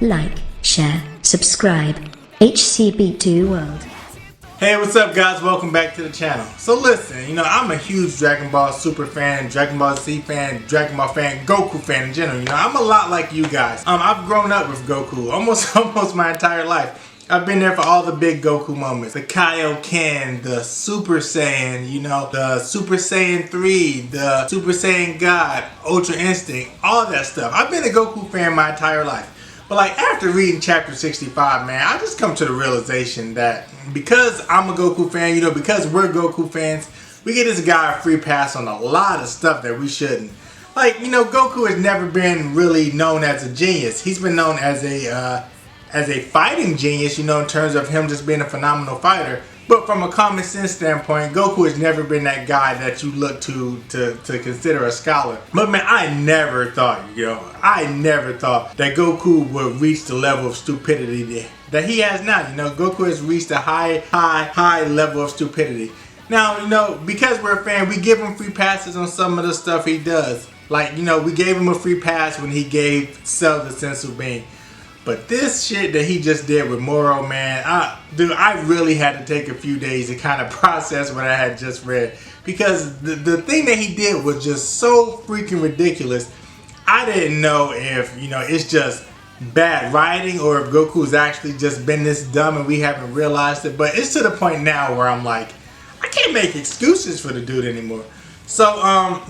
like, share, subscribe. HCB2 World. Hey, what's up guys? Welcome back to the channel. So listen, I'm a huge Dragon Ball Super fan, Dragon Ball Z fan, Dragon Ball fan, Goku fan in general. I'm a lot like you guys. I've grown up with Goku almost my entire life. I've been there for all the big Goku moments. The Kaioken, the Super Saiyan, the Super Saiyan 3, the Super Saiyan God, Ultra Instinct, all that stuff. I've been a Goku fan my entire life. But like after reading chapter 65, man, I just come to the realization that because I'm a Goku fan, because we're Goku fans, we get this guy a free pass on a lot of stuff that we shouldn't. Like, Goku has never been really known as a genius. He's been known as a fighting genius, in terms of him just being a phenomenal fighter. But from a common sense standpoint, Goku has never been that guy that you look to consider a scholar. But man, I never thought that Goku would reach the level of stupidity that he has now. Goku has reached a high level of stupidity. Now, because we're a fan, we give him free passes on some of the stuff he does. Like, we gave him a free pass when he gave Cell the Sensu Bean. But this shit that he just did with Moro, man, I really had to take a few days to kind of process what I had just read. Because the thing that he did was just so freaking ridiculous. I didn't know if, it's just bad writing or if Goku's actually just been this dumb and we haven't realized it. But it's to the point now where I'm like, I can't make excuses for the dude anymore. So,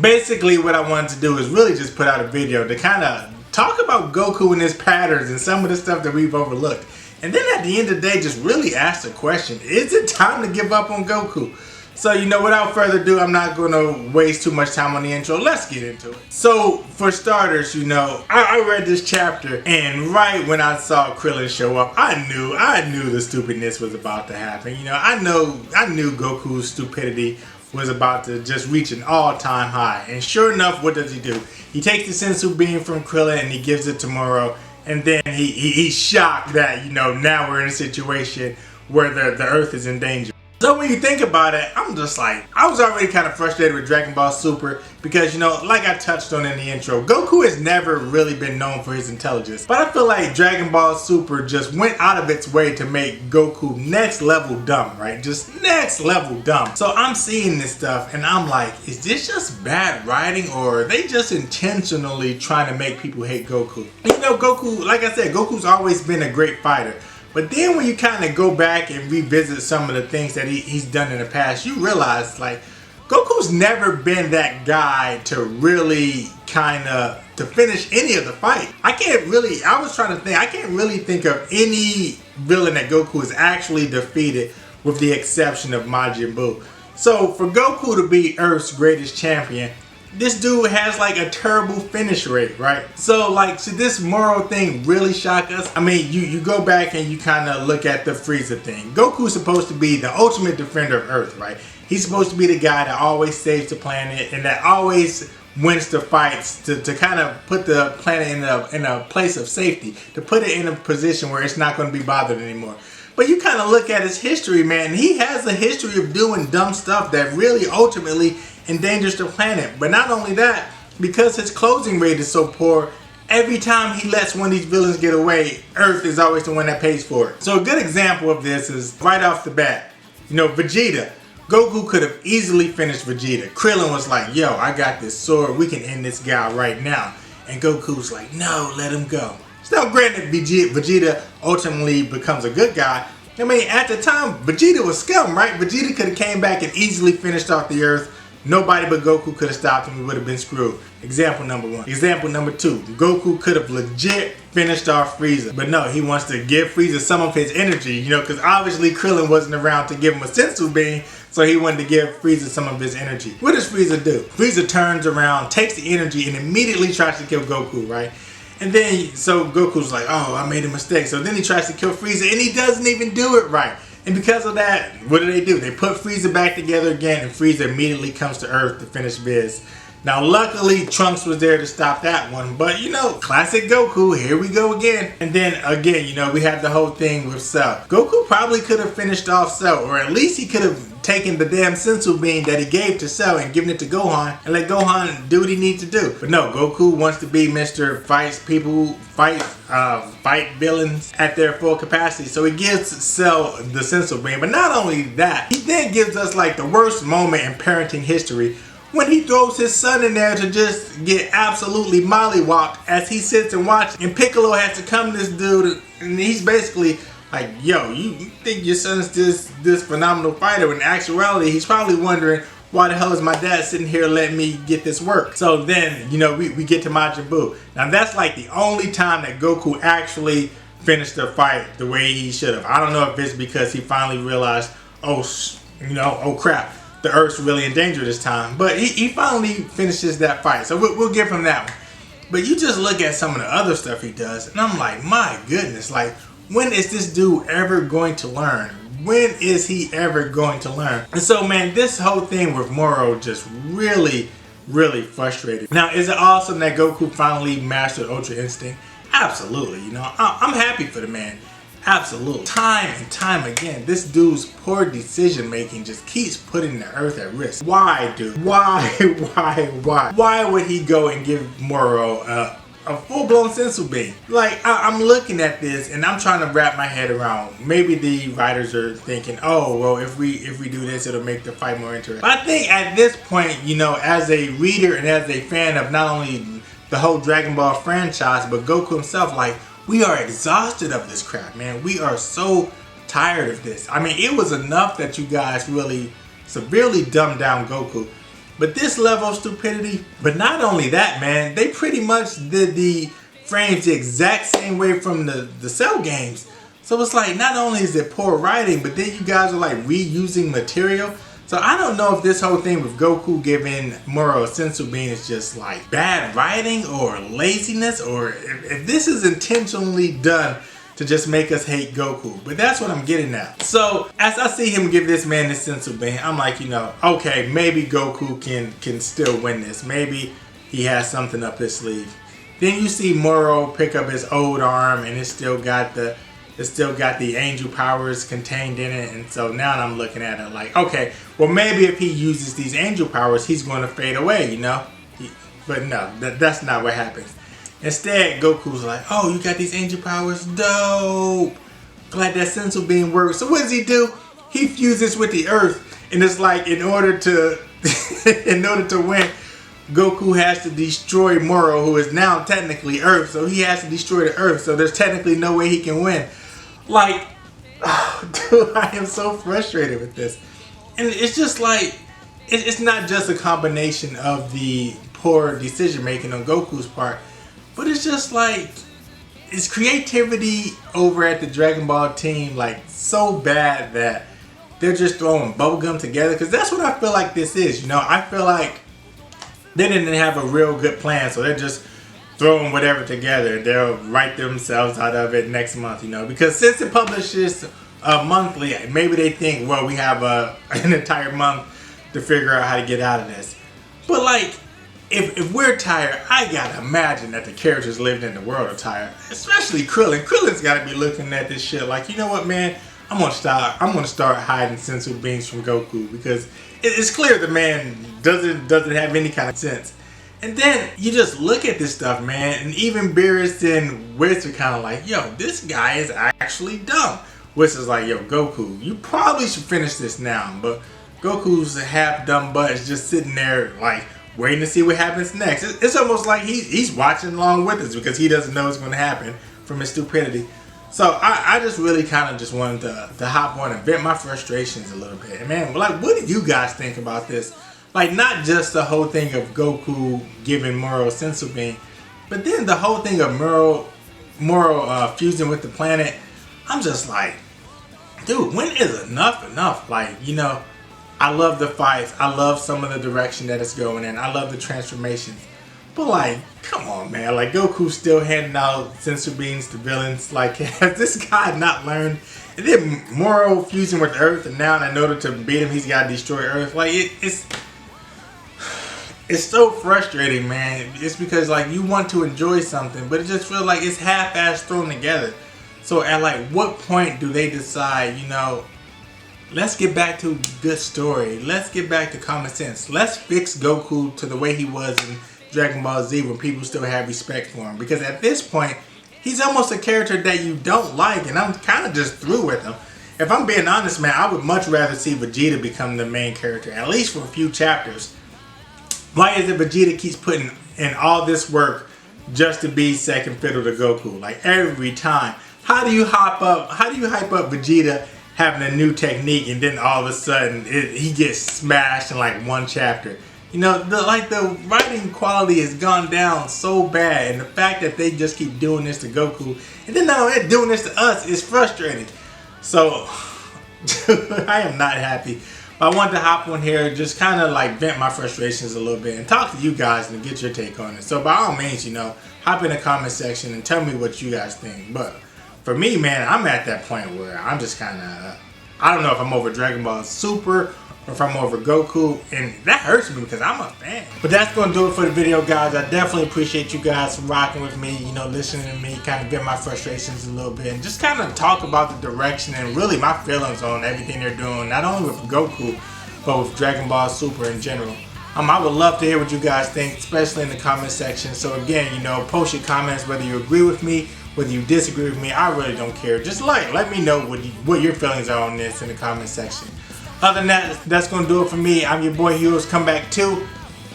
basically what I wanted to do is really just put out a video to kind of talk about Goku and his patterns and some of the stuff that we've overlooked. And then at the end of the day, just really ask the question, is it time to give up on Goku? So, without further ado, I'm not going to waste too much time on the intro. Let's get into it. So, for starters, I read this chapter, and right when I saw Krillin show up, I knew the stupidness was about to happen. I knew Goku's stupidity was about to just reach an all-time high. And sure enough, what does he do? He takes the Sensu Bean from Krillin and he gives it to Moro. And then he's shocked that, now we're in a situation where the Earth is in danger. So when you think about it, I'm just like, I was already kind of frustrated with Dragon Ball Super because, like I touched on in the intro, Goku has never really been known for his intelligence. But I feel like Dragon Ball Super just went out of its way to make Goku next level dumb, right? Just next level dumb. So I'm seeing this stuff and I'm like, is this just bad writing or are they just intentionally trying to make people hate Goku? Goku, like I said, Goku's always been a great fighter. But then when you kind of go back and revisit some of the things that he's done in the past, you realize like Goku's never been that guy to really to finish any of the fight. I can't really think of any villain that Goku has actually defeated with the exception of Majin Buu. So for Goku to be Earth's greatest champion, this dude has like a terrible finish rate, right? So like, should this Moro thing really shock us? I mean, you go back and you kind of look at the Frieza thing. Goku's supposed to be the ultimate defender of Earth, right? He's supposed to be the guy that always saves the planet and that always wins the fights to kind of put the planet in a place of safety, to put it in a position where it's not going to be bothered anymore. But you kind of look at his history, man. He has a history of doing dumb stuff that really ultimately endangers the planet. But not only that, because his closing rate is so poor, every time he lets one of these villains get away, Earth is always the one that pays for it. So a good example of this is right off the bat, Vegeta. Goku could have easily finished Vegeta. Krillin was like, yo, I got this sword. We can end this guy right now. And Goku's like, no, let him go. Now, granted, Vegeta ultimately becomes a good guy. I mean, at the time, Vegeta was scum, right? Vegeta could have came back and easily finished off the Earth. Nobody but Goku could have stopped him. We would have been screwed. Example number one. Example number two. Goku could have legit finished off Frieza. But no, he wants to give Frieza some of his energy, because obviously Krillin wasn't around to give him a Sensu Bean. So he wanted to give Frieza some of his energy. What does Frieza do? Frieza turns around, takes the energy, and immediately tries to kill Goku, right? And then, so Goku's like, oh, I made a mistake. So then he tries to kill Frieza, and he doesn't even do it right. And because of that, what do? They put Frieza back together again, and Frieza immediately comes to Earth to finish Biz. Now, luckily, Trunks was there to stop that one. But, classic Goku, here we go again. And then, again, we had the whole thing with Cell. Goku probably could have finished off Cell, or at least he could have taking the damn sensu bean that he gave to Cell and giving it to Gohan and let Gohan do what he needs to do. But no, Goku wants to be Mr. Fights people, fight villains at their full capacity. So he gives Cell the sensu bean. But not only that, he then gives us like the worst moment in parenting history when he throws his son in there to just get absolutely mollywopped as he sits and watches. And Piccolo has to come to this dude and he's basically like, yo, you think your son's this phenomenal fighter? In actuality, he's probably wondering, why the hell is my dad sitting here letting me get this work? So then, you know, we get to Majin Buu. Now that's like the only time that Goku actually finished the fight the way he should have. I don't know if it's because he finally realized, oh crap, the Earth's really in danger this time. But he finally finishes that fight. So we'll give him that one. But you just look at some of the other stuff he does, and I'm like, my goodness, like, when is this dude ever going to learn? When is he ever going to learn? And so, man, this whole thing with Moro just really, really frustrated. Now, is it awesome that Goku finally mastered Ultra Instinct? Absolutely, you know, I'm happy for the man. Absolutely. Time and time again, this dude's poor decision making just keeps putting the Earth at risk. Why, dude? Why? Why would he go and give Moro a full-blown sensu bean? Like, I'm looking at this and I'm trying to wrap my head around. Maybe the writers are thinking, oh, well, if we do this, it'll make the fight more interesting. But I think at this point, you know, as a reader and as a fan of not only the whole Dragon Ball franchise, but Goku himself, like, we are exhausted of this crap, man. We are so tired of this. I mean, it was enough that you guys really severely dumbed down Goku. But this level of stupidity, but not only that, man, they pretty much did the frames the exact same way from the Cell games. So it's like, not only is it poor writing, but then you guys are like reusing material. So I don't know if this whole thing with Goku giving Moro a sensu bean is just like bad writing or laziness, or if this is intentionally done to just make us hate Goku. But that's what I'm getting at. So as I see him give this man this sensu bean, I'm like, you know, okay, maybe Goku can still win this. Maybe he has something up his sleeve. Then you see Moro pick up his old arm and it's still got the angel powers contained in it. And so now I'm looking at it like, okay, well, maybe if he uses these angel powers, he's going to fade away, you know? But no, that's not what happens. Instead, Goku's like, oh, you got these angel powers? Dope. Glad that sensu bean works. So what does he do? He fuses with the Earth. And it's like, in order to win, Goku has to destroy Moro, who is now technically Earth. So he has to destroy the Earth. So there's technically no way he can win. Like, oh, dude, I am so frustrated with this. And it's just like, it's not just a combination of the poor decision making on Goku's part, but it's just like, it's creativity over at the Dragon Ball team like so bad that they're just throwing bubblegum together. Because that's what I feel like this is, you know. I feel like they didn't have a real good plan, so they're just throwing whatever together. They'll write themselves out of it next month, you know. Because since it publishes monthly, maybe they think, well, we have an entire month to figure out how to get out of this. But like, if we're tired, I gotta imagine that the characters living in the world are tired. Especially Krillin. Krillin's gotta be looking at this shit like, you know what, man? I'm gonna start hiding sensu beans from Goku, because it's clear the man doesn't have any kind of sense. And then you just look at this stuff, man, and even Beerus and Whis are kind of like, yo, this guy is actually dumb. Whis is like, yo, Goku, you probably should finish this now. But Goku's half dumb butt is just sitting there like waiting to see what happens next. It's almost like he's watching along with us because he doesn't know what's going to happen from his stupidity. So I just really kind of just wanted to hop on and vent my frustrations a little bit. And man, like, what do you guys think about this? Like, not just the whole thing of Goku giving Moro sensu bean, but then the whole thing of Moro fusing with the planet. I'm just like, dude, when is enough? Like, you know, I love the fights. I love some of the direction that it's going in. I love the transformations. But like, come on, man. Like, Goku's still handing out sensu beans to villains. Like, has this guy not learned? And then Moro fusing with Earth, and now in order to beat him, he's got to destroy Earth. Like, it's so frustrating, man. It's because like you want to enjoy something, but it just feels like it's half-assed thrown together. So at like what point do they decide, you know, let's get back to good story. Let's get back to common sense. Let's fix Goku to the way he was in Dragon Ball Z when people still have respect for him. Because at this point, he's almost a character that you don't like, and I'm kind of just through with him. If I'm being honest, man, I would much rather see Vegeta become the main character, at least for a few chapters. Why is it Vegeta keeps putting in all this work just to be second fiddle to Goku? Like every time. How do you hype up Vegeta having a new technique and then all of a sudden he gets smashed in like one chapter? You know, the writing quality has gone down so bad, and the fact that they just keep doing this to Goku and then not only doing this to us is frustrating. So I am not happy. I wanted to hop on here, just kind of like vent my frustrations a little bit and talk to you guys and get your take on it. So by all means, you know, hop in the comment section and tell me what you guys think. But for me, man, I'm at that point where I'm just kind of, I don't know if I'm over Dragon Ball Super or if I'm over Goku, and that hurts me because I'm a fan. But that's going to do it for the video, guys. I definitely appreciate you guys rocking with me, you know, listening to me kind of get my frustrations a little bit and just kind of talk about the direction and really my feelings on everything they're doing, not only with Goku, but with Dragon Ball Super in general. I would love to hear what you guys think, especially in the comment section. So again, you know, post your comments, whether you agree with me, whether you disagree with me, I really don't care. Just let me know what your feelings are on this in the comment section. Other than that, that's going to do it for me. I'm your boy Heroes Come Back 2.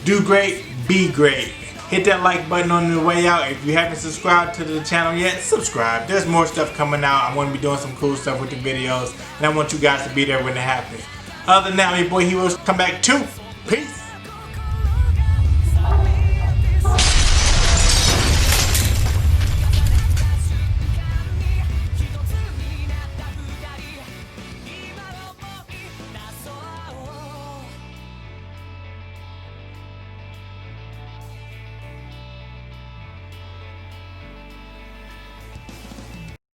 Do great, be great. Hit that like button on the way out. If you haven't subscribed to the channel yet, subscribe. There's more stuff coming out. I'm going to be doing some cool stuff with the videos, and I want you guys to be there when it happens. Other than that, I'm your boy Heroes Come Back 2. Peace.